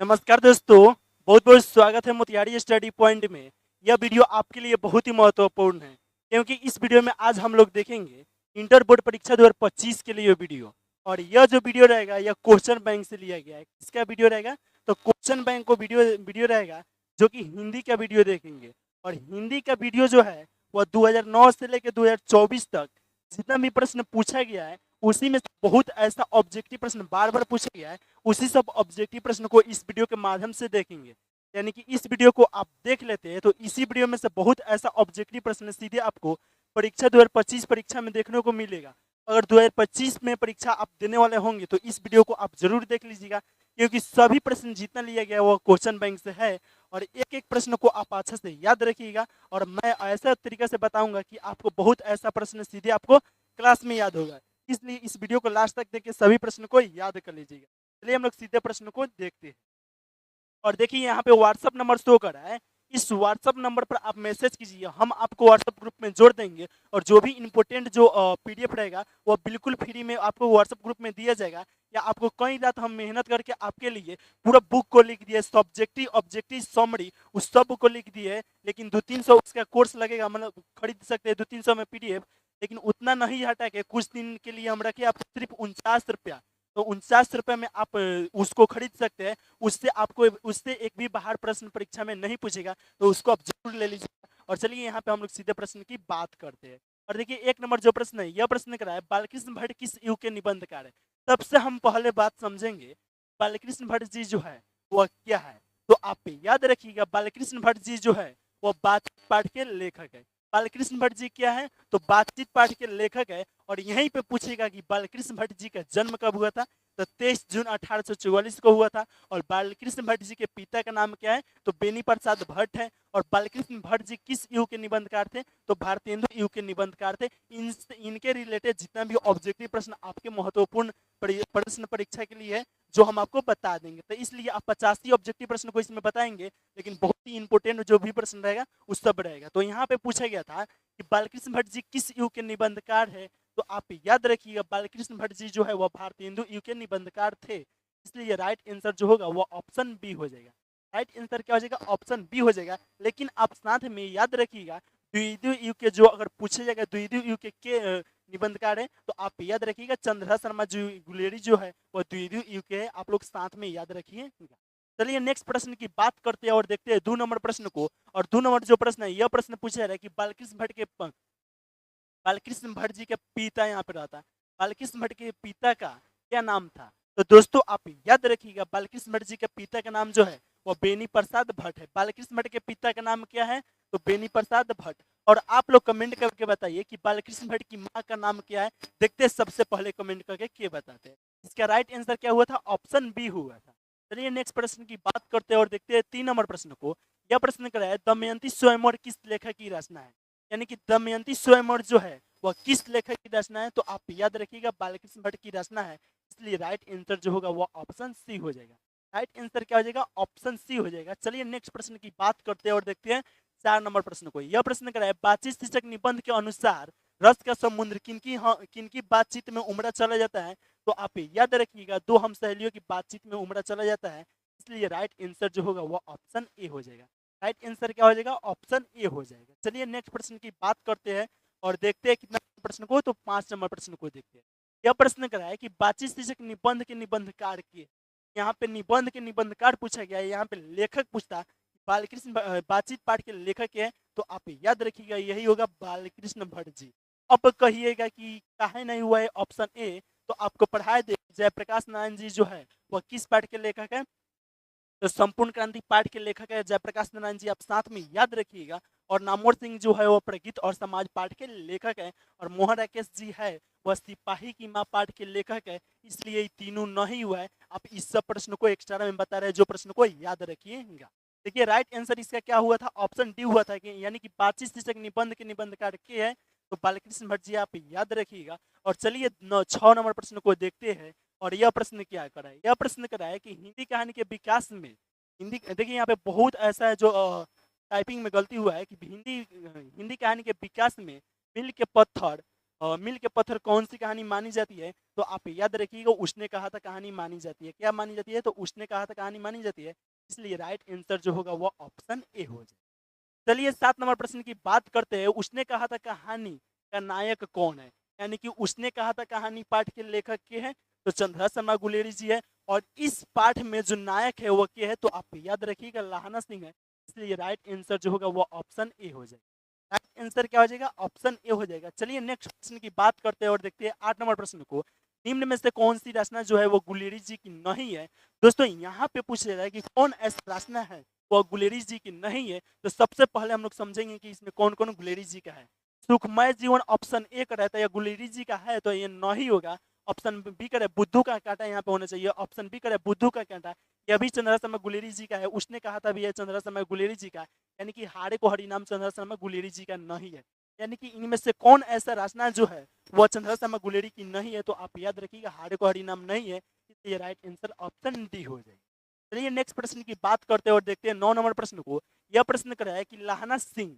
नमस्कार दोस्तों, बहुत बहुत स्वागत है मोतिहारी स्टडी पॉइंट में। यह वीडियो आपके लिए बहुत ही महत्वपूर्ण है क्योंकि इस वीडियो में आज हम लोग देखेंगे इंटर बोर्ड परीक्षा 2025 के लिए वीडियो। और यह जो वीडियो रहेगा यह क्वेश्चन बैंक से लिया गया है। किसका वीडियो रहेगा? तो क्वेश्चन बैंक को वीडियो वीडियो रहेगा जो कि हिंदी का वीडियो देखेंगे। और हिंदी का वीडियो जो है वह 2009 से लेकर 2024 तक जितना भी प्रश्न पूछा गया है उसी में से बहुत ऐसा ऑब्जेक्टिव प्रश्न बार बार पूछा गया है, उसी सब ऑब्जेक्टिव प्रश्न को इस वीडियो के माध्यम से देखेंगे। यानी कि इस वीडियो को आप देख लेते हैं तो इसी वीडियो में से बहुत ऐसा ऑब्जेक्टिव प्रश्न सीधे आपको परीक्षा 2025 परीक्षा में देखने को मिलेगा। अगर 2025 में परीक्षा आप देने वाले होंगे तो इस वीडियो को आप जरूर देख लीजिएगा क्योंकि सभी प्रश्न जितना लिया गया वो क्वेश्चन बैंक से है। और एक एक प्रश्न को आप अच्छे से याद रखिएगा और मैं ऐसा तरीके से बताऊंगा कि आपको बहुत ऐसा प्रश्न सीधे आपको क्लास में याद होगा। इसलिए इस वीडियो को लास्ट तक देखिए, सभी प्रश्न को याद कर लीजिएगा। चलिए हम लोग सीधे प्रश्न को देखते हैं। और देखिए यहाँ पे व्हाट्सअप नंबर शो कर रहा है, इस व्हाट्सअप नंबर पर आप मैसेज कीजिए, हम आपको व्हाट्सअप ग्रुप में जोड़ देंगे। और जो भी इंपॉर्टेंट जो पीडीएफ रहेगा वो बिल्कुल फ्री में आपको व्हाट्सअप ग्रुप में दिया जाएगा। या आपको कई रात हम मेहनत करके आपके लिए पूरा बुक को लिख दिए, सब्जेक्टिव ऑब्जेक्टिव समरी उस सब बुक को लिख दिए। लेकिन 200-300 उसका कोर्स लगेगा, मतलब खरीद सकते हैं 200-300 में पीडीएफ। लेकिन उतना नहीं हटा के कुछ दिन के लिए हम रखे आपको सिर्फ 49 रुपया। तो 49 रुपये में आप उसको खरीद सकते हैं। उससे आपको उससे एक भी बाहर प्रश्न परीक्षा में नहीं पूछेगा, तो उसको आप जरूर ले लीजिए। और चलिए यहाँ पे हम लोग सीधे प्रश्न की बात करते हैं। और देखिए एक नंबर जो प्रश्न है, यह प्रश्न करा है बालकृष्ण भट्ट किस युग के निबंधकार है। सबसे हम पहले बात समझेंगे बालकृष्ण भट्ट जी जो है वह क्या है। तो आप याद रखिएगा बालकृष्ण भट्ट जी जो है वह बातचीत पाठ के लेखक है। बालकृष्ण भट्ट जी क्या है? तो बातचीत पाठ के लेखक है। और यहीं पे पूछेगा कि बालकृष्ण भट्ट जी का जन्म कब हुआ था। तो 23 जून 1844 को हुआ था। और बालकृष्ण भट्ट जी के पिता का नाम क्या है? तो बेनी प्रसाद भट्ट है। और बालकृष्ण भट्ट जी किस युग के निबंधकार थे? तो भारतेंदु युग के निबंधकार थे। इनके रिलेटेड जितना भी ऑब्जेक्टिव प्रश्न आपके महत्वपूर्ण प्रश्न परीक्षा के लिए है जो हम आपको बता देंगे। तो इसलिए आप 85 ऑब्जेक्टिव प्रश्न को इसमें बताएंगे, लेकिन बहुत ही इंपॉर्टेंट जो भी प्रश्न रहेगा उस सब रहेगा। तो यहाँ पे पूछा गया था कि बालकृष्ण भट्ट जी किस युग के निबंधकार है। तो आप याद रखिएगा बालकृष्ण भट्ट जी जो है वह भारतेंदु युग के निबंधकार थे। इसलिए राइट आंसर जो होगा वह ऑप्शन बी हो जाएगा। राइट आंसर क्या हो जाएगा? ऑप्शन बी हो जाएगा। लेकिन आप साथ में याद रखिएगा द्वितीय युग के जो अगर पूछे जाएगा द्वितीय युग के निबंधकार है तो आप याद रखिएगा चंद्रहास शर्मा जो गुलेरी जो है वह द्वितीय युग के है। आप लोग साथ में याद रखिएगा। चलिए नेक्स्ट प्रश्न की बात करते हैं और देखते हैं 2 नंबर प्रश्न को। और 2 नंबर जो प्रश्न है यह प्रश्न पूछा जा रहा है कि बालकृष्ण भट्ट जी के पिता यहाँ पे रहता है। बालकृष्ण भट्ट के पिता का क्या नाम था? तो दोस्तों आप याद रखिएगा बालकृष्ण भट्ट जी के पिता का नाम जो है वो बेनी प्रसाद भट्ट है। बालकृष्ण भट्ट के पिता का नाम क्या है? तो बेनी प्रसाद भट्ट। और आप लोग कमेंट करके बताइए कि बालकृष्ण भट्ट की माँ का नाम क्या है। देखते हैं सबसे पहले कमेंट करके क्या बताते हैं। इसका राइट आंसर क्या हुआ था? ऑप्शन बी हुआ था। चलिए नेक्स्ट प्रश्न की बात करते हैं और देखते हैं 3 नंबर प्रश्न को। यह प्रश्न क्या है? दमयंती स्वयंवर किस लेखक की रचना है। यानी कि दमयंती स्वयंवर जो है वह किस लेखक की रचना है। तो आप याद रखिएगा बालकृष्ण भट्ट की रचना है। इसलिए राइट आंसर जो होगा वह ऑप्शन सी हो जाएगा। राइट आंसर क्या हो जाएगा? ऑप्शन सी हो जाएगा। चलिए नेक्स्ट प्रश्न की बात करते हैं और देखते हैं 4 नंबर प्रश्न को। यह प्रश्न क्या है? बातचीत शीर्षक निबंध के अनुसार रस का समुद्र किनकी बातचीत में उमड़ा चला जाता है। तो आप याद रखिएगा दो हम सहेलियों की बातचीत में उमड़ा चला जाता है। इसलिए राइट आंसर जो होगा वह ऑप्शन ए हो जाएगा। राइट आंसर क्या हो जाएगा? ऑप्शन ए हो जाएगा। चलिए नेक्स्ट प्रश्न की बात करते हैं और देखते हैं कितना प्रश्न को। तो 5 नंबर प्रश्न को देखते हैं। यह प्रश्न क्या है कि बातचीत शीर्षक निबंध के निबंधकार के। यहाँ पे निबंध के निबंधकार पूछा गया है, यहाँ पे लेखक पूछता बालकृष्ण बातचीत पाठ के लेखक है। तो आप याद रखिएगा यही होगा बालकृष्ण भट्ट जी। अब कहिएगा कि काहे नहीं हुआ है ऑप्शन ए। तो आपको पढ़ाए दे जयप्रकाश नारायण जी जो है वह किस पाठ के लेखक है। तो संपूर्ण क्रांति पाठ के लेखक है जयप्रकाश नारायण जी, आप साथ में याद रखिएगा। और नामवर सिंह जो है वो प्रगीत और समाज पाठ के लेखक है। और मोहन राकेश जी है वह सिपाही की माँ पाठ के लेखक है। इसलिए ये तीनों नहीं हुआ है। आप इस सब प्रश्न को एक्स्ट्रा में बता रहे हैं जो प्रश्न को याद रखिएगा। देखिए राइट आंसर इसका क्या हुआ था? ऑप्शन डी हुआ था कि यानी कि बातचीत शीर्षक निबंध के निबंधकार के है तो बालकृष्ण भट्ट जी, आप याद रखिएगा। और चलिए 6 नंबर प्रश्न को देखते हैं। और यह प्रश्न क्या करा है? यह प्रश्न करा है कि हिंदी कहानी के विकास में हिंदी देखिए यहाँ पे बहुत ऐसा है जो टाइपिंग में गलती हुआ है कि हिंदी कहानी के विकास में मील के पत्थर मिल के पत्थर कौन सी कहानी मानी जाती है? तो आप याद रखिएगा उसने कहा था कहानी मानी जाती है। क्या मानी जाती है? तो उसने कहा था कहानी मानी जाती है। इसलिए राइट आंसर जो होगा वो ऑप्शन ए हो जाए। चलिए 7 नंबर प्रश्न की बात करते हैं। उसने कहा था कहानी का नायक कौन है? यानी कि उसने कहा था कहानी पाठ के लेखक के हैं तो चंद्रा शर्मा गुलेरी जी है, और इस पाठ में जो नायक है वो क्या है? तो आप याद रखिएगा लाहना सिंह है। इसलिए राइट आंसर जो होगा वो ऑप्शन ए हो जाएगा। राइट आंसर क्या हो जाएगा? ऑप्शन ए हो जाएगा। चलिए नेक्स्ट प्रश्न की बात करते हैं और देखते हैं 8 नंबर प्रश्न को। निम्न में से कौन सी रचना जो है वो गुलेरी जी की नहीं है? दोस्तों यहाँ पे पूछ रहा है कि कौन ऐसा रचना है वो गुलेरी जी की नहीं है। तो सबसे पहले हम लोग समझेंगे कि इसमें कौन कौन गुलेरी जी का है। सुखमय जीवन ऑप्शन ए का रहता है, या गुलेरी जी का है तो ये नहीं होगा। ऑप्शन बी करे बुद्धू का कांटा यहाँ पे होना चाहिए। ऑप्शन बी करे बुद्धू का कांटा, यह भी चंद्रा शर्मा गुलेरी जी का है। उसने कहा था भी है चंद्रा शर्मा गुलेरी जी का, यानी कि हाड़े को हरिनाम चंद्रा शर्मा गुलेरी जी का नहीं है। यानी कि इनमें से कौन ऐसा रचना जो है वह चंद्रा शर्मा गुलेरी की नहीं है? तो आप याद रखिएगा हाड़े को हरिनाम नहीं है, इसलिए राइट आंसर ऑप्शन डी हो जाएगा। चलिए नेक्स्ट प्रश्न की बात करते हैं और देखते हैं 9 नंबर प्रश्न को। यह प्रश्न कर रहा है कि लाहना सिंह,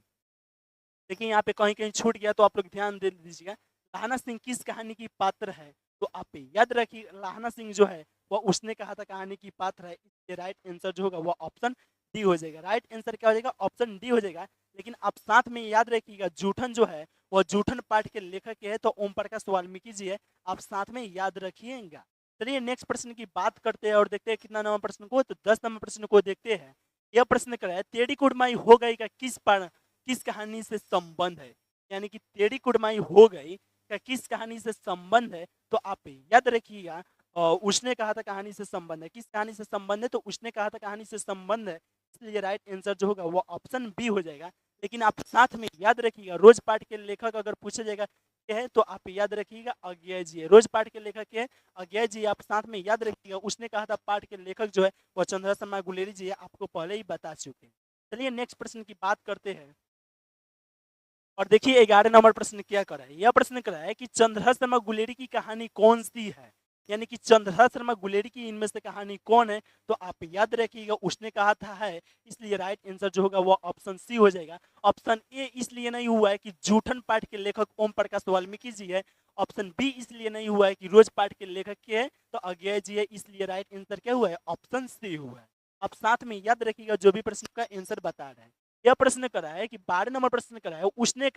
देखिए यहाँ पे कहीं कहीं छूट गया तो आप लोग ध्यान दे दीजिएगा। लाहना सिंह किस कहानी की पात्र है? तो आप याद रखिए लाहना सिंह जो है वह उसने कहा था कहानी की पात्र है। इसलिए राइट आंसर जो होगा वो ऑप्शन डी हो जाएगा। राइट आंसर क्या हो जाएगा? ऑप्शन डी हो जाएगा। लेकिन आप साथ में याद रखिएगा जूठन जो है वह जूठन पाठ के लेखक है तो ओम प्रकाश वाल्मीकि जी है। आप साथ में याद रखिएगा। चलिए नेक्स्ट प्रश्न की बात करते हैं और देखते हैं कितना नंबर प्रश्न को। तो 10 नंबर प्रश्न को देखते हैं। यह प्रश्न कर रहा है टेढ़ी कुड़माई हो गई का किस कहानी से संबंध है? यानी कि टेढ़ी कुड़माई हो गई का किस कहानी से संबंध है? तो आप याद रखिएगा उसने कहा था कहानी से संबंध है। किस कहानी से संबंध है? तो उसने कहा था कहानी से संबंध है। इसलिए राइट आंसर जो होगा वो ऑप्शन बी हो जाएगा। लेकिन आप साथ में याद रखिएगा रोज पाठ के लेखक अगर पूछा जाएगा क्या है तो आप याद रखिएगा अज्ञेय जी है। रोज पाठ के लेखक क्या है? अज्ञेय जी। आप साथ में याद रखिएगा उसने कहा था पाठ के लेखक जो है वो चंद्रा शर्मा गुलेरी जी है। आपको पहले ही बता चुके हैं। चलिए नेक्स्ट प्रश्न की बात करते हैं और देखिए 11 नंबर प्रश्न क्या कर रहा है। यह प्रश्न कर रहा है कि चंद्रा शर्मा गुलेरी की कहानी कौन सी है? यानी कि चंद्रा शर्मा गुलेरी की इनमें से कहानी कौन है? तो आप याद रखिएगा उसने कहा था है। इसलिए राइट आंसर जो होगा वो ऑप्शन सी हो जाएगा। ऑप्शन ए इसलिए नहीं हुआ है कि जूठन पाठ के लेखक ओम प्रकाश वाल्मीकि जी है। ऑप्शन बी इसलिए नहीं हुआ है कि रोज पाठ के लेखक के है तो अज्ञेय जी है। इसलिए राइट आंसर क्या हुआ है? ऑप्शन सी हुआ है। आप साथ में याद रखिएगा जो भी प्रश्न का आंसर बता रहे हैं। यह प्रश्न करा है कि 12 नंबर प्रश्न करा है उसने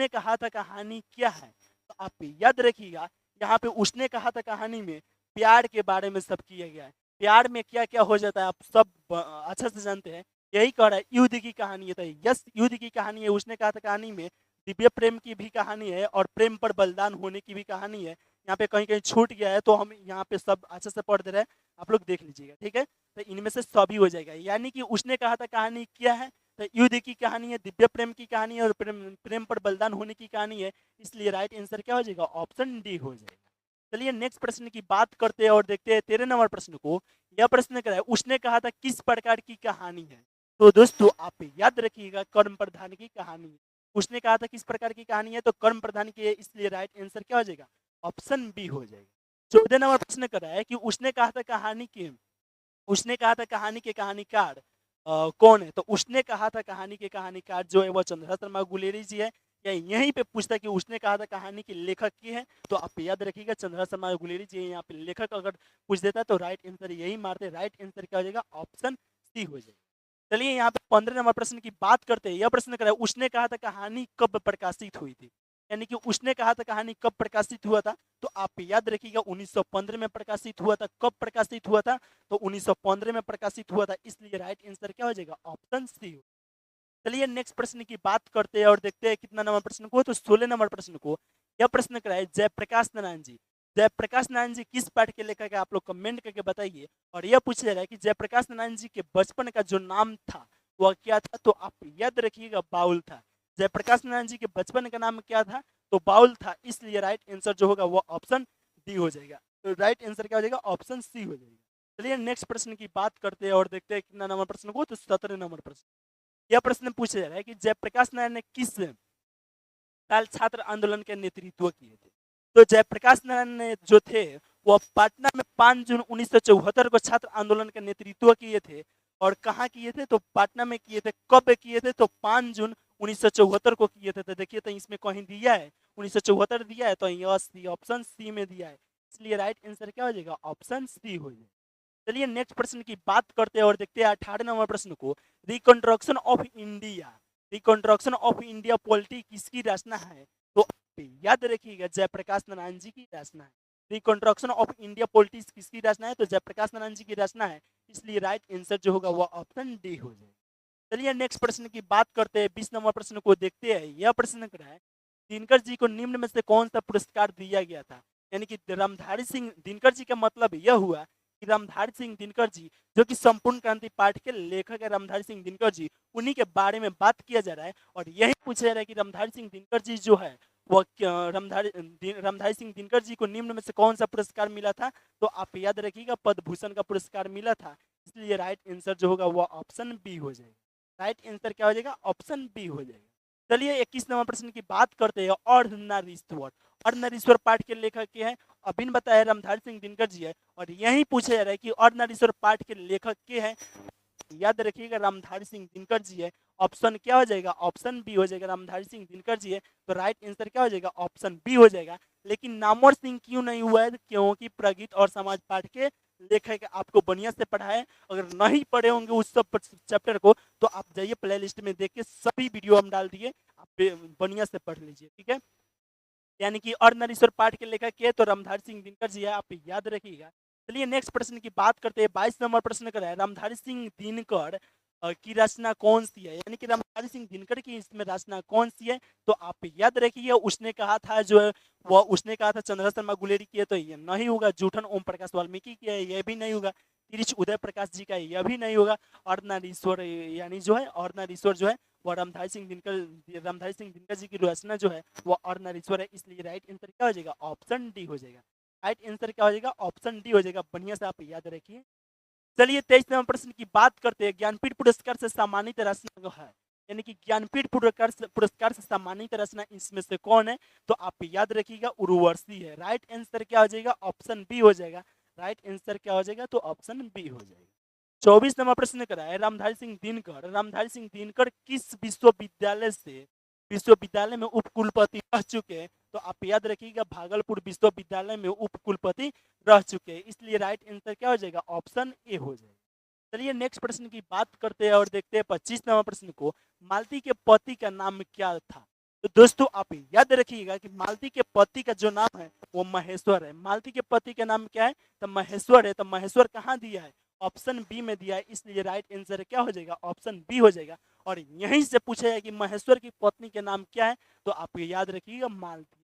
कहा था कहानी क्या है? तो आप याद रखिएगा यहाँ पे उसने कहा था कहानी में प्यार के बारे में सब किया गया है। प्यार में क्या क्या हो जाता है आप सब अच्छा से जानते हैं। यही कह रहा है युद्ध की कहानी है। तो यस युद्ध की कहानी है। उसने कहा था कहानी में दिव्य प्रेम की भी कहानी है और प्रेम पर बलिदान होने की भी कहानी है। यहाँ पे कहीं कहीं छूट गया है तो हम यहाँ पे सब अच्छे से पढ़ दे रहे हैं, आप लोग देख लीजिएगा। ठीक है, तो इनमें से सभी हो जाएगा। यानी कि उसने कहा था कहानी क्या है? तो युद्ध की कहानी है, दिव्य प्रेम की कहानी है और प्रेम पर बलिदान होने की कहानी है। इसलिए राइट आंसर क्या हो जाएगा? ऑप्शन डी हो जाएगा। चलिए नेक्स्ट प्रश्न की बात करते हैं और देखते हैं 13 नंबर प्रश्न को। यह प्रश्न क्या है? उसने कहा था किस प्रकार की कहानी है? तो दोस्तों आप याद रखिएगा कर्म प्रधान की कहानी है। उसने कहा था किस प्रकार की कहानी है? तो कर्म प्रधान की है। इसलिए राइट आंसर क्या हो जाएगा? ऑप्शन बी हो जाएगा। 14 नंबर प्रश्न कर रहा है कि उसने कहा था कहानी के कहानीकार कौन है? तो उसने कहा था कहानी के कहानीकार जो है वो चंद्रा शर्मा गुलेरी जी है। या यहीं पे पूछता कि उसने कहा था कहानी के लेखक की है तो आप याद रखिएगा चंद्रा शर्मा गुलेरी जी है। यहाँ पे लेखक अगर पूछ देता तो राइट आंसर यही मारते। राइट आंसर क्या हो जाएगा? ऑप्शन सी हो जाएगा। चलिए यहाँ पे 15 नंबर प्रश्न की बात करते हैं। यह प्रश्न कर रहा है उसने कहा था कहानी कब प्रकाशित हुई थी? यानी कि उसने कहा था कहानी कब प्रकाशित हुआ था? तो आप याद रखिएगा 1915 में प्रकाशित हुआ था। कब प्रकाशित हुआ था? तो 1915 में प्रकाशित हुआ था। इसलिए राइट आंसर क्या हो जाएगा? ऑप्शन सी हो। चलिए नेक्स्ट प्रश्न की बात करते हैं और देखते हैं कितना नंबर प्रश्न को। तो 16 नंबर प्रश्न को। यह प्रश्न कराए जयप्रकाश नारायण जी। जयप्रकाश नारायण जी किस पाठ के लेखक है? आप लोग कमेंट करके बताइए। और यह पूछा जा रहा है कि जयप्रकाश नारायण जी के बचपन का जो नाम था वह क्या था? तो आप याद रखिएगा बाउल था। जयप्रकाश नारायण जी के बचपन का नाम क्या था? तो बाउल था। इसलिए राइट आंसर जो होगा वो ऑप्शन डी हो जाएगा। तो राइट आंसर क्या हो जाएगा? ऑप्शन सी हो जाएगा। चलिए नेक्स्ट प्रश्न की बात करते हैं और देखते हैं कितना नंबर प्रश्न को। तो 17 नंबर प्रश्न। यह प्रश्न पूछा जा रहा है कि जयप्रकाश नारायण ने किस साल छात्र आंदोलन के नेतृत्व किए थे? तो जयप्रकाश नारायण ने जो थे वो पटना में 5 जून 1974 को छात्र आंदोलन का नेतृत्व किए थे। और कहाँ किए थे? तो पटना में किए थे। कब किए थे? तो 5 जून 1974 को किए थे। तो देखिए तो इसमें कहीं दिया है 1974 दिया है, तो यहाँ सी ऑप्शन सी में दिया है, इसलिए राइट आंसर क्या हो जाएगा, ऑप्शन सी हो जाएगा। चलिए नेक्स्ट प्रश्न की बात करते हैं और देखते हैं 18 नंबर प्रश्न को। Reconstruction of India, reconstruction of India polity किसकी रचना है? तो याद रखिएगा जयप्रकाश नारायण जी की रचना है। रिकंस्ट्रक्शन ऑफ इंडिया पॉलिटिक्स किसकी रचना है? तो जयप्रकाश नारायण जी की रचना है, इसलिए राइट आंसर जो होगा वो ऑप्शन डी हो जाएगा। चलिए नेक्स्ट प्रश्न की बात करते हैं, 20 नंबर प्रश्न को देखते हैं। यह प्रश्न कर रहा है, दिनकर जी को निम्न में से कौन सा पुरस्कार दिया गया था? यानी कि रामधारी सिंह दिनकर जी का मतलब यह हुआ कि रामधारी सिंह दिनकर जी जो कि संपूर्ण क्रांति पाठ के लेखक है, रामधारी सिंह दिनकर जी, उन्हीं के बारे में बात किया जा रहा है और यही पूछा जा रहा है कि रामधारी सिंह दिनकर जी जो है वह रामधारी सिंह दिनकर जी को निम्न में से कौन सा पुरस्कार मिला था? तो आप याद रखिएगा पद्म भूषण का पुरस्कार मिला था, इसलिए राइट आंसर जो होगा वो ऑप्शन बी हो जाएगा। राइट आंसर क्या हो जाएगा, ऑप्शन बी हो जाएगा। चलिए 21 नंबर प्रश्न की बात करते हैं। अर्धनारीश्वर, अर्धनारीश्वर पाठ के लेखक के हैं, अभी बताया रामधारी सिंह दिनकर जी है और यही पूछा जा रहा है कि अर्धनारीश्वर पाठ के लेखक के हैं, याद रखिएगा रामधारी सिंह दिनकर जी है। ऑप्शन क्या हो जाएगा, ऑप्शन बी हो जाएगा, रामधारी सिंह दिनकर जी है, तो राइट आंसर क्या हो जाएगा, ऑप्शन बी हो जाएगा। लेकिन नामवर सिंह क्यों नहीं हुआ है? क्योंकि प्रगीत और समाज पाठ के लेखक आपको बढ़िया से पढ़ाए, अगर नहीं पढ़े होंगे उस सब चैप्टर को तो आप जाइए प्ले लिस्ट में देख के, सभी वीडियो हम डाल दिए, आप बढ़िया से पढ़ लीजिए, ठीक है। यानी कि अर्धनारीश्वर पाठ के लेखक के तो रामधारी सिंह दिनकर जी है, आप याद रखिएगा। चलिए नेक्स्ट प्रश्न की बात करते हैं। 22 नंबर प्रश्न कर रहा है, रामधारी सिंह दिनकर की रचना कौन सी है? यानी कि रामधारी सिंह दिनकर की इसमें रचना कौन सी है? तो आप याद रखिए, उसने कहा था जो है वो उसने कहा था चंद्र शर्मा गुलेरी की है, तो ये नहीं होगा। जूठन ओम प्रकाश वाल्मीकि की है, ये भी नहीं होगा। तिरिच उदय प्रकाश जी का है, यह भी नहीं होगा। अर्धनारीश्वर यानी जो है अर्धनारीश्वर जो है वो रामधारी सिंह दिनकर जी की रचना जो है वो अर्धनारीश्वर है, इसलिए राइट आंसर क्या हो जाएगा, ऑप्शन डी हो जाएगा। राइट आंसर क्या हो जाएगा, ऑप्शन डी हो जाएगा, बढ़िया से आप याद रखिए। चलिए 23 नंबर प्रश्न की बात करते हैं। ज्ञानपीठ पुरस्कार से सम्मानित रचना जो है, यानी कि ज्ञानपीठ पुरस्कार से सम्मानित रचना इसमें से कौन है? तो आप याद रखिएगा उर्वशी है। राइट आंसर क्या हो जाएगा, ऑप्शन बी हो जाएगा। राइट आंसर क्या हो जाएगा, तो ऑप्शन बी हो जाएगा। 24 नंबर प्रश्न करा है, रामधारी सिंह दिनकर किस विश्वविद्यालय में उप कुलपति रह चुके हैं? तो आप याद रखिएगा भागलपुर विश्वविद्यालय में उप कुलपति रह चुके हैं, इसलिए राइट आंसर क्या हो जाएगा, ऑप्शन ए हो जाएगा। चलिए नेक्स्ट प्रश्न की बात करते हैं और देखते हैं 25 नंबर प्रश्न को। मालती के पति का नाम क्या था? तो दोस्तों आप याद रखिएगा कि मालती के पति का जो नाम है वो महेश्वर है। मालती के पति का नाम क्या है? तो महेश्वर है। तो महेश्वर कहाँ दिया है? ऑप्शन बी में दिया है, इसलिए राइट आंसर क्या हो जाएगा, ऑप्शन बी हो जाएगा। और यहीं से पूछा है कि महेश्वर की पत्नी के नाम क्या है? तो आप याद रखिएगा मालती।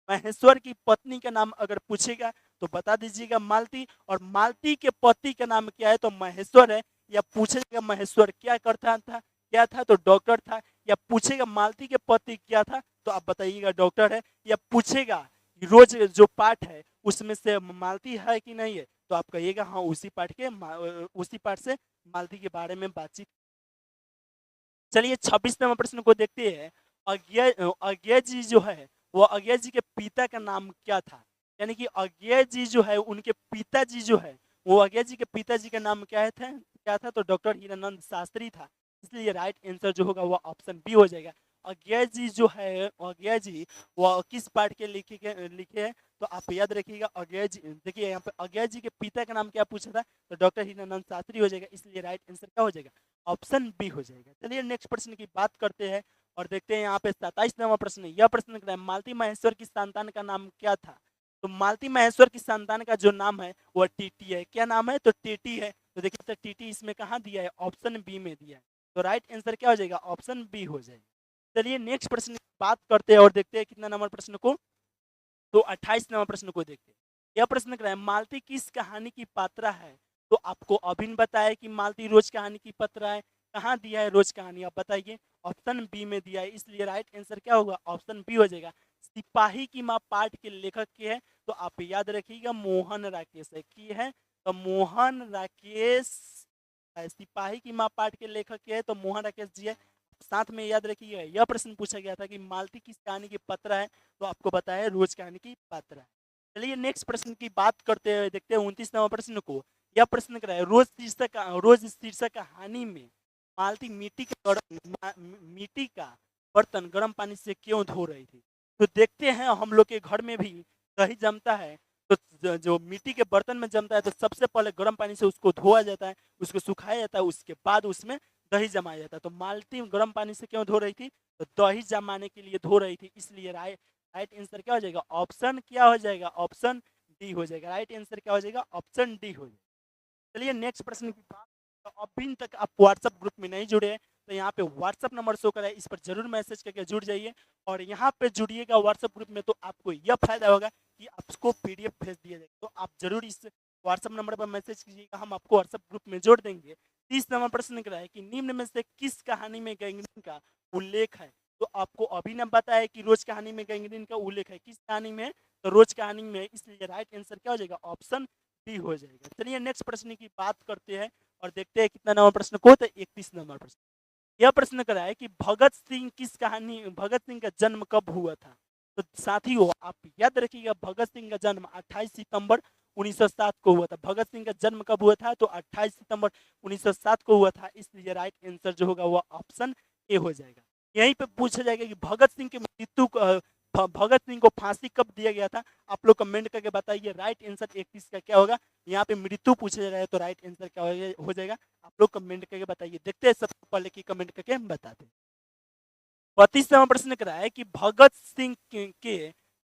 महेश्वर की पत्नी का नाम अगर पूछेगा तो बता दीजिएगा मालती, और मालती के पति का नाम क्या है? तो महेश्वर है। या पूछेगा महेश्वर क्या करता था, क्या था? तो डॉक्टर था। या पूछेगा मालती के पति क्या था? तो आप बताइएगा डॉक्टर है। या पूछेगा रोज जो पाठ है उसमें से मालती है कि नहीं है? तो आप कहिएगा हाँ उसी पाठ से मालती के बारे में बातचीत। चलिए 26 नंबर प्रश्न को देखते हैं। अज्ञे जी जो है वो अज्ञे जी के पिता का नाम क्या था? यानी कि अज्ञे जी जो है उनके पिताजी जो है वो अज्ञे जी के पिताजी का नाम क्या था? तो डॉक्टर हीरानंद शास्त्री था, इसलिए राइट आंसर जो होगा वो ऑप्शन बी हो जाएगा। अज्ञे जी जो है अज्ञे जी वो किस पाठ के लिखे हैं? तो आप याद रखिएगा अज्ञे जी, देखिए यहाँ पे अज्ञे जी के पिता का नाम क्या पूछा था? तो डॉक्टर हीरानंद शास्त्री हो जाएगा, इसलिए राइट आंसर क्या हो जाएगा, ऑप्शन बी हो जाएगा। चलिए नेक्स्ट प्रश्न की बात करते हैं और देखते हैं यहाँ पे 27 नंबर प्रश्न। यह प्रश्न है मालती महेश्वर की संतान का नाम क्या था? तो मालती महेश्वर की संतान का जो नाम है वह टीटी है। क्या नाम है? तो टीटी है। तो देखिए तो टीटी इसमें कहाँ दिया है? ऑप्शन बी में दिया है, तो राइट आंसर क्या हो जाएगा, ऑप्शन बी हो जाएगा। चलिए नेक्स्ट प्रश्न की बात करते हैं और देखते हैं कितना नंबर प्रश्न को। तो 28 नंबर प्रश्न को देखते हैं। यह प्रश्न कर रहा है मालती किस कहानी की पात्रा है? तो आपको अभी बताया कि मालती रोज कहानी की पात्रा है। कहाँ दिया है रोज कहानी, आप बताइए। ऑप्शन बी में दिया है, इसलिए राइट आंसर क्या होगा, ऑप्शन बी हो जाएगा। सिपाही की माँ पाठ के लेखक के हैं, तो आप याद रखिएगा मोहन राकेश है। की है? तो मोहन राकेश सिपाही की माँ पाठ के लेखक के हैं, तो मोहन राकेश जी है। साथ में याद रखिएगा यह प्रश्न पूछा गया था कि मालती किस कहानी की पात्रा है? तो आपको बताया रोज कहानी की पात्रा है। चलिए नेक्स्ट प्रश्न की बात करते हैं, देखते हैं 29 नंबर प्रश्न को। यह प्रश्न कराए रोज शीर्षक कहानी में मालती मिट्टी का बर्तन गर्म पानी से क्यों धो रही थी? तो देखते हैं हम लोग के घर में भी दही जमता है, तो जो मिट्टी के बर्तन में जमता है तो सबसे पहले गर्म पानी से उसको धोआ जाता है, उसको सुखाया जाता है, उसके बाद उसमें दही जमाया जाता है। तो मालती गर्म पानी से क्यों धो रही थी? तो दही जमाने के लिए धो रही थी, इसलिए राइट राइट आंसर क्या हो जाएगा? ऑप्शन क्या हो जाएगा? ऑप्शन डी हो जाएगा। राइट आंसर क्या हो जाएगा? ऑप्शन डी हो जाएगा। चलिए नेक्स्ट प्रश्न की बात। तो अभी तक आप व्हाट्सएप ग्रुप में नहीं जुड़े हैं तो यहाँ पे व्हाट्सएप नंबर शो करा है, इस पर जरूर मैसेज करके जुड़ जाइए और यहाँ पे जुड़िएगा व्हाट्सएप ग्रुप में, तो आपको यह फायदा होगा कि आपको पीडीएफ भेज दिया जाएगा। तो आप जरूर इस व्हाट्सएप नंबर पर मैसेज कीजिएगा, हम आपको व्हाट्सएप ग्रुप में जोड़ देंगे। 30 नंबर प्रश्न निकला है कि निम्न में से किस कहानी में गैंग्रीन का उल्लेख है? तो आपको अभी न पता है कि रोज कहानी में गैंग्रीन का उल्लेख है, किस कहानी में? तो रोज कहानी में, इसलिए राइट आंसर क्या हो जाएगा? ऑप्शन डी हो जाएगा। चलिए नेक्स्ट प्रश्न की बात करते हैं और देखते हैं कितना नंबर प्रश्न को। तो 31 नंबर प्रश्न। यह प्रश्न करा है कि भगत सिंह का जन्म कब हुआ था? तो साथियों आप याद रखिएगा, भगत सिंह का जन्म 28 सितंबर 1907 को हुआ था। भगत सिंह का जन्म कब हुआ था? तो 28 सितंबर 1907 को हुआ था, इसलिए राइट आंसर जो होगा वो ऑप्शन ए हो जाएगा। यहीं पे पूछा जाएगा कि भगत सिंह को फांसी कब दिया गया था? आप लोग कमेंट करके बताइए। राइट आंसर 31 का क्या होगा? यहाँ पे मृत्यु पूछा जा रहा है, तो राइट आंसर क्या हो जाएगा? आप लोग कमेंट करके बताइए। देखते हैं सबसे पहले की कमेंट करके हम बताते हैं। 32वां प्रश्न करा है कि भगत सिंह के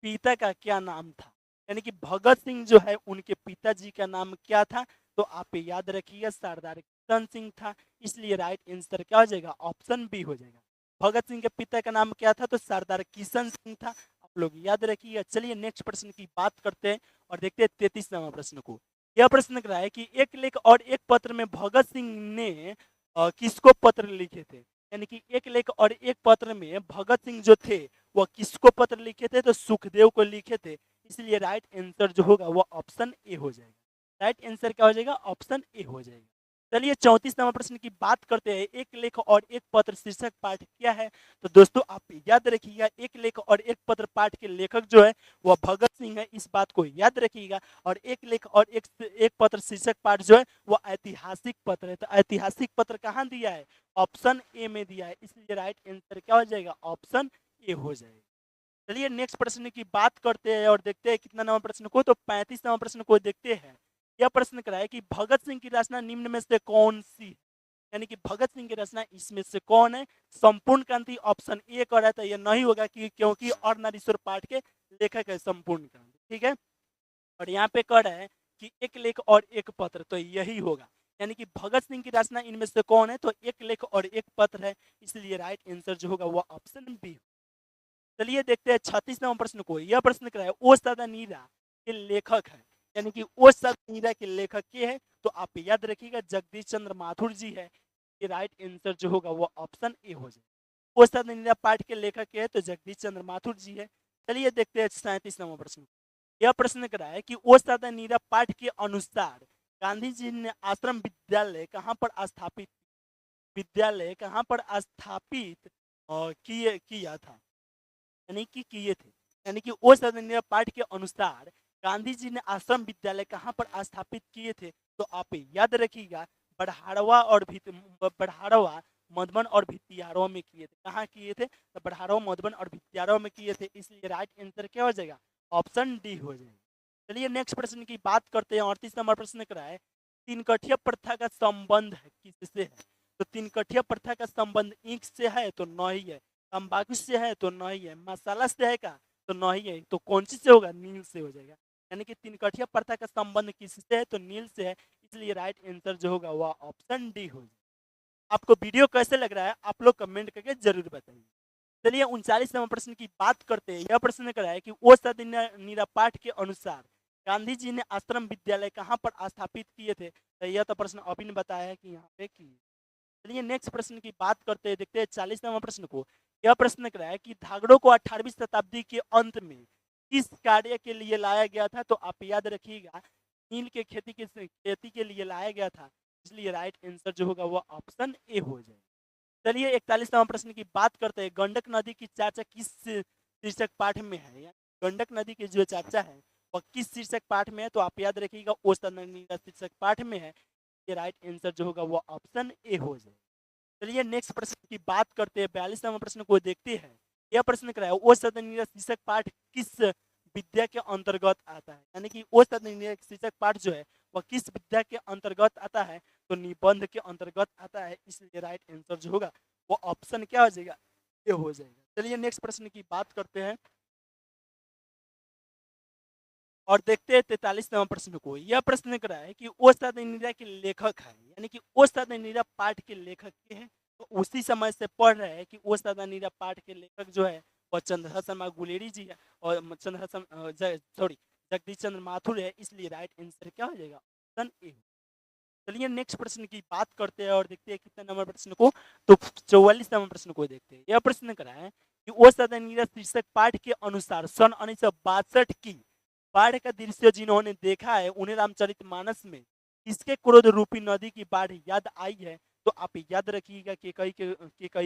पिता का क्या नाम था? यानी कि भगत सिंह जो है उनके पिताजी का नाम क्या था? तो आप याद रखिएगा सरदार किशन सिंह था, इसलिए राइट आंसर क्या हो जाएगा? ऑप्शन बी हो जाएगा। भगत सिंह के पिता का नाम क्या था? तो सरदार किशन सिंह था, आप लोग याद रखिएगा। चलिए नेक्स्ट प्रश्न की बात करते हैं और देखते हैं 33वां प्रश्न को। यह प्रश्न करा है कि एक लेख और एक पत्र में भगत सिंह ने किसको पत्र लिखे थे? यानी कि एक लेख और एक पत्र में भगत सिंह जो थे वह किसको पत्र लिखे थे? तो सुखदेव को लिखे थे, इसलिए राइट आंसर जो होगा वो ऑप्शन ए हो जाएगा। राइट आंसर क्या हो जाएगा? ऑप्शन ए हो जाएगा। चलिए 34वां प्रश्न की बात करते हैं। एक लेख और एक पत्र शीर्षक पाठ क्या है? तो दोस्तों आप याद रखिएगा, एक लेख और एक पत्र पाठ के लेखक जो है वह भगत सिंह है, इस बात को याद रखिएगा। और एक लेख और एक पत्र शीर्षक पाठ जो है वो ऐतिहासिक पत्र है। तो ऐतिहासिक पत्र कहाँ दिया है? ऑप्शन ए में दिया है, इसलिए राइट आंसर क्या हो जाएगा? ऑप्शन ए हो जाएगा। चलिए नेक्स्ट प्रश्न की बात करते हैं और देखते हैं कितना नंबर प्रश्न को। तो 35वां प्रश्न को देखते हैं। यह प्रश्न करा है कि भगत सिंह की रचना निम्न में से कौन सी है? यानी कि भगत सिंह की रचना इसमें से कौन है? संपूर्ण क्रांति ऑप्शन ए कर रहा है, तो यह नहीं होगा कि क्योंकि और नारीश्वर पाठ के लेखक है संपूर्ण क्रांति, ठीक है। और यहाँ पे कह रहा है कि एक लेख और एक पत्र, तो यही होगा। यानी कि भगत सिंह की रचना इनमें से कौन है? तो एक लेख और एक पत्र है, इसलिए राइट आंसर जो होगा वो ऑप्शन बी। चलिए देखते हैं 36वां प्रश्न को। यह प्रश्न क्या है? ओ सदा नीरा के लेखक है, यानी कि ओ सदा नीरा के लेखक के है, तो आप याद रखिएगा जगदीश चंद्र माथुर जी है। ये राइट आंसर जो होगा वो ऑप्शन ए हो जाए। ओ सदा नीरा पाठ के लेखक के है तो जगदीश चंद्र माथुर जी है। चलिए देखते हैं 37वां प्रश्न। यह प्रश्न करा है कि ओ सदा नीरा पाठ के अनुसार गांधी जी ने आश्रम विद्यालय कहाँ पर स्थापित किया था? यानी कि किए थे। यानी कि वो सदनीय पाठ के अनुसार गांधी जी ने आश्रम विद्यालय कहाँ पर स्थापित किए थे? तो आप याद रखिएगा बढ़ाड़वा मधुबन और भितियारवा में किए थे। कहाँ किए थे? तो बढ़ाड़वा मधुबन और भितियारवा में किए थे, इसलिए राइट आंसर क्या हो जाएगा? ऑप्शन डी हो जाएगा। चलिए नेक्स्ट प्रश्न की बात करते हैं। 38 नंबर प्रश्न करा है तीन कठिया प्रथा का संबंध है किससे है? तो तीन कठिया प्रथा का संबंध ईंख से है तो नहीं है, तंबाकू से है तो नहीं है, मसाला से है का तो नहीं है, तो कौन सी से होगा? नील से हो जाएगा। यानी कि तीन कठिया प्रथा का संबंध किससे है? तो नील से है, इसलिए राइट आंसर जो होगा वह ऑप्शन डी हो जाएगा। आपको वीडियो कैसे लग रहा है आप लोग कमेंट करके जरूर बताइए। चलिए 39वां प्रश्न की बात करते हैं। यह प्रश्न करा है कि वो सदनीरा पाठ के अनुसार गांधी जी ने आश्रम विद्यालय कहाँ पर स्थापित किए थे? तो यह तो प्रश्न अभी ने बताया है कि यहाँ पे किए। चलिए नेक्स्ट प्रश्न की बात करते हैं, देखते हैं 40वां प्रश्न को। यह प्रश्न करा है कि धागड़ों को 18वीं शताब्दी के अंत में किस कार्य के लिए लाया गया था? तो आप याद रखिएगा नील के खेती के लिए लाया गया था, इसलिए राइट आंसर जो होगा वो ऑप्शन ए हो जाए। चलिए 41वां प्रश्न की बात करते हैं। गंडक नदी की चर्चा किस शीर्षक पाठ में है? गंडक नदी की जो चर्चा है वह किस शीर्षक पाठ में है? तो आप याद रखिएगा औसत शीर्षक पाठ में है, ये राइट आंसर जो होगा वो ऑप्शन ए हो जाए। चलिए नेक्स्ट प्रश्न की बात करते हैं। 42वां प्रश्न को देखते हैं। यह प्रश्न कराया वो सदनिर्णय शीर्षक पाठ किस विद्या के अंतर्गत आता है, यानी कि वो सदनिर्णय शीर्षक पाठ जो है वह किस विद्या के अंतर्गत आता है, तो निबंध के अंतर्गत आता है। इसलिए राइट आंसर जो होगा वो ऑप्शन क्या हो जाएगा, ये हो जाएगा। चलिए नेक्स्ट प्रश्न की बात करते हैं और देखते हैं 43वां प्रश्न को। यह प्रश्न करा है कि ओ सदनिर्णय के लेखक है, यानी कि ओ सदनिर्णय पाठ के लेखक के हैं। तो उसी समय से पढ़ रहे हैं कि ओ सदनिर्णय पाठ के लेखक जो है वह चंद्रशेखर शर्मा गुलेरी जी है और जगदीश चंद्र माथुर है। इसलिए राइट आंसर क्या हो जाएगा, ऑप्शन ए। चलिए नेक्स्ट प्रश्न की बात करते हैं और देखते हैं कितने नंबर प्रश्न को, तो 44वां प्रश्न को देखते हैं। यह प्रश्न करा है कि ओ सदनिर्णय शीर्षक पाठ के अनुसार सन 1962 की बाढ़ का दृश्य जिन्होंने देखा है उन्हें रामचरितमानस में किसके क्रोध रूपी नदी की बाढ़ याद आई है, तो आप याद रखिएगा केकई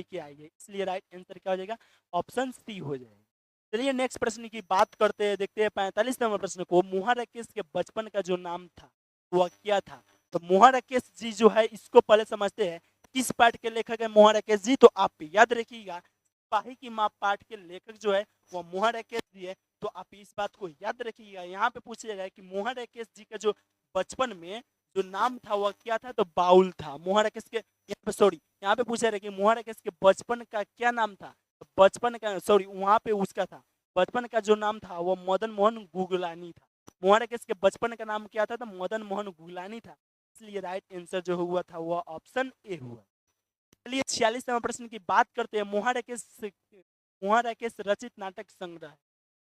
के आई है। इसलिए राइट आंसर क्या हो जाएगा, ऑप्शन सी हो जाएगा। चलिए नेक्स्ट प्रश्न की बात करते हैं, देखते हैं 45वां प्रश्न को। मुहा राकेश के बचपन का जो नाम था वह क्या था, तो मुहा राकेश जी जो है इसको पहले समझते हैं किस पाठ के लेखक है मुहा राकेश जी, तो आप याद रखिएगा सिपाही की माँ पाठ के लेखक जो है वह मुहा राकेश जी है। तो आप इस बात को याद रखिएगा। यहाँ पे पूछा जाएगा कि मुहा राकेश जी का जो बचपन में जो नाम था वह क्या था, तो बाउल था। मुहा राकेश के यहाँ पे पूछा जाएगा कि मुहा राकेश के बचपन का क्या नाम था, तो बचपन का वहाँ पे उसका था बचपन का जो नाम था वो मदन मोहन गुगलानी था। मुहा राकेश के बचपन का नाम क्या था, तो मदन मोहन गुगलानी था। इसलिए राइट आंसर जो हुआ था वह ऑप्शन ए हुआ। चलिए 46वां प्रश्न की बात करते हैं। मोहा राकेश रचित नाटक संग्रह,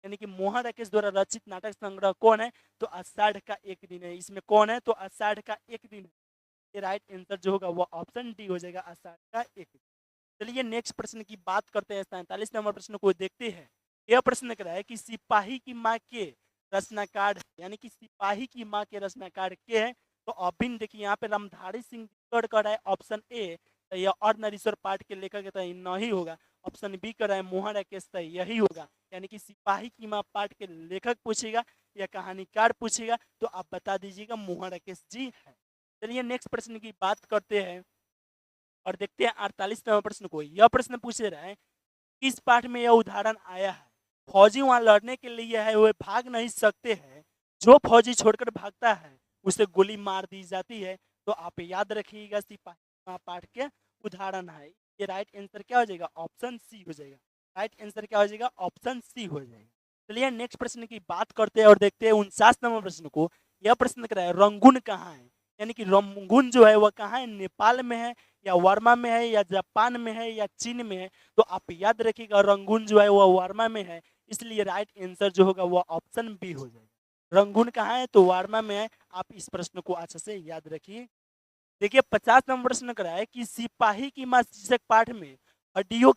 यानी कि मोहा राकेश द्वारा रचित नाटक संग्रह कौन है, तो आषाढ़ का एक दिन है। इसमें कौन है, तो आषाढ़ का एक दिन है। ये राइट आंसर जो होगा वो ऑप्शन डी हो जाएगा, आषाढ़ का एक दिन। चलिए नेक्स्ट प्रश्न की बात करते हैं। 47वां प्रश्न को देखते हैं। यह प्रश्न करा है कि सिपाही की माँ के रचनाकार, यानी कि सिपाही की माँ के रचनाकार के हैं, तो अभिन्न देखिए यहाँ पे रामधारी सिंह कर है ऑप्शन ए, या और नरीश्वर पाठ के लेखक तो नहीं होगा। ऑप्शन बी कर रहा है मोहा राकेश, यही होगा। यानी कि सिपाही की माँ पाठ के लेखक पूछेगा या कहानीकार पूछेगा तो आप बता दीजिएगा मोहा राकेश जी है। चलिए नेक्स्ट प्रश्न की बात करते हैं और देखते हैं 48वां प्रश्न को। यह प्रश्न पूछ रहा है किस पाठ में यह उदाहरण आया है, फौजी वहां लड़ने के लिए है वे भाग नहीं सकते हैं, जो फौजी छोड़कर भागता है उसे गोली मार दी जाती है। तो आप याद रखिएगा सिपाही पाठ के उदाहरण है। ये राइट आंसर क्या हो जाएगा, ऑप्शन सी हो जाएगा। राइट आंसर क्या हो जाएगा, ऑप्शन सी हो जाएगा। चलिए नेक्स्ट प्रश्न की बात करते हैं और देखते हैं 49वां प्रश्न को। यह प्रश्न कर रहा है रंगून कहाँ है, यानी कि रंगून जो है वह कहाँ है, नेपाल में है या वर्मा में है या जापान में है या चीन में है। तो आप याद रखिएगा रंगून जो है वह वर्मा में है। इसलिए राइट आंसर जो होगा वह ऑप्शन बी हो जाएगा। रंगून कहाँ है, तो वर्मा में है। आप इस प्रश्न को अच्छे से याद रखिए। देखिए 50 नंबर प्रश्न करा है कि सिपाही की माँ शीर्षक पाठ में हड्डियों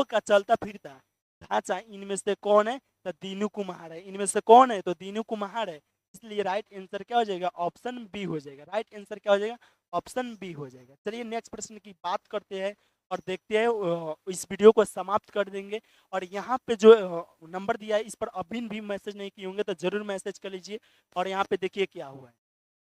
का चलता फिरता ढांचा इनमें से कौन है, तो दीनू कुम्हार है। इनमें से कौन है, तो दीनू कुम्हार है। इसलिए राइट आंसर क्या हो जाएगा, ऑप्शन बी हो जाएगा। राइट आंसर क्या हो जाएगा, ऑप्शन बी हो जाएगा। चलिए नेक्स्ट प्रश्न की बात करते हैं और देखते हैं इस वीडियो को समाप्त कर देंगे। और यहाँ पे जो नंबर दिया है इस पर अभी भी मैसेज नहीं किए होंगे तो जरूर मैसेज कर लीजिए। और यहाँ पे देखिए क्या हुआ है।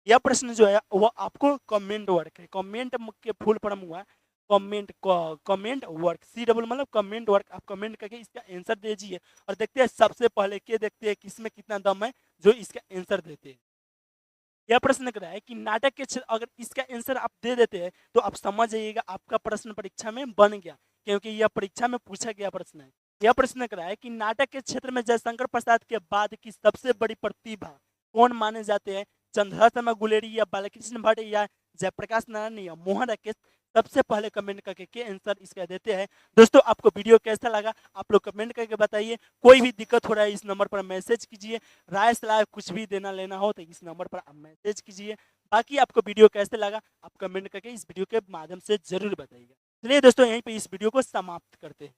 यह प्रश्न जो है वो आपको कमेंट वर्क है। कमेंट के फुल फॉर्म हुआ कमेंट वर्क, सी डबल मतलब कमेंट वर्क। आप कमेंट करके इसका आंसर दीजिए और देखते हैं सबसे पहले के देखते हैं किसमें कितना दम है जो इसका आंसर देते हैं। यह प्रश्न कर रहा है कि नाटक के क्षेत्र, अगर इसका आंसर आप दे देते हैं तो आप समझ जाइएगा आपका प्रश्न परीक्षा में बन गया, क्योंकि यह परीक्षा में पूछा गया प्रश्न है। यह प्रश्न कर रहा है कि नाटक के क्षेत्र में जयशंकर प्रसाद के बाद की सबसे बड़ी प्रतिभा कौन माने जाते हैं, चंद्रशेखर शर्मा गुलेरी या बालकृष्ण भट्ट या जयप्रकाश नारायण या मोहन राकेश। सबसे पहले कमेंट करके के आंसर इसका देते हैं। दोस्तों आपको वीडियो कैसा लगा आप लोग कमेंट करके बताइए। कोई भी दिक्कत हो रहा है इस नंबर पर मैसेज कीजिए। राय सलाह कुछ भी देना लेना हो तो इस नंबर पर आप मैसेज कीजिए। बाकी आपको वीडियो कैसे लगा आप कमेंट करके इस वीडियो के माध्यम से जरूर बताइएगा। चलिए दोस्तों यहीं पे इस वीडियो को समाप्त करते हैं।